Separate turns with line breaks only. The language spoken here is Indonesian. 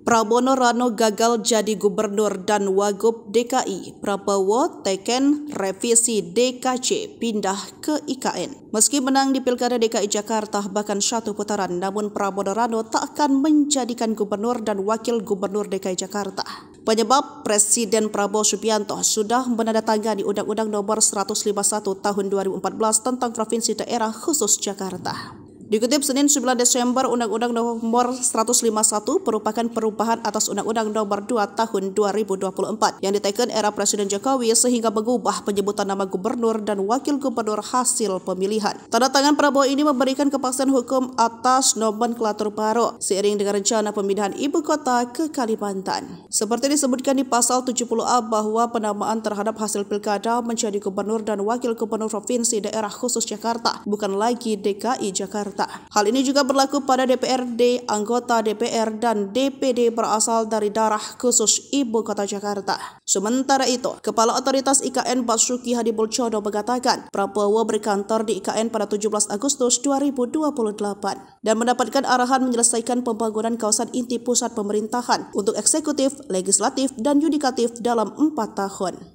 Prabowo Rano gagal jadi gubernur dan wagub DKI. Prabowo teken revisi DKC pindah ke IKN. Meski menang di Pilkada DKI Jakarta bahkan 1 putaran, namun Prabowo Rano tak akan menjadikan gubernur dan wakil gubernur DKI Jakarta. Penyebab Presiden Prabowo Subianto sudah menandatangani Undang-Undang Nomor 151 Tahun 2014 tentang Provinsi Daerah Khusus Jakarta. Dikutip Senin 9 Desember, Undang-Undang Nomor 151 merupakan perubahan atas Undang-Undang Nomor 2 Tahun 2024 yang diteken era Presiden Jokowi sehingga mengubah penyebutan nama gubernur dan wakil gubernur hasil pemilihan. Tanda tangan Prabowo ini memberikan kepastian hukum atas nomenklatur baru seiring dengan rencana pemindahan ibu kota ke Kalimantan. Seperti disebutkan di pasal 70A bahwa penamaan terhadap hasil pilkada menjadi gubernur dan wakil gubernur Provinsi Daerah Khusus Jakarta, bukan lagi DKI Jakarta. Hal ini juga berlaku pada DPRD, anggota DPR, dan DPD berasal dari daerah khusus Ibu Kota Jakarta. Sementara itu, Kepala Otoritas IKN Basuki Hadimulyono mengatakan Prabowo berkantor di IKN pada 17 Agustus 2028 dan mendapatkan arahan menyelesaikan pembangunan kawasan inti pusat pemerintahan untuk eksekutif, legislatif, dan yudikatif dalam 4 tahun.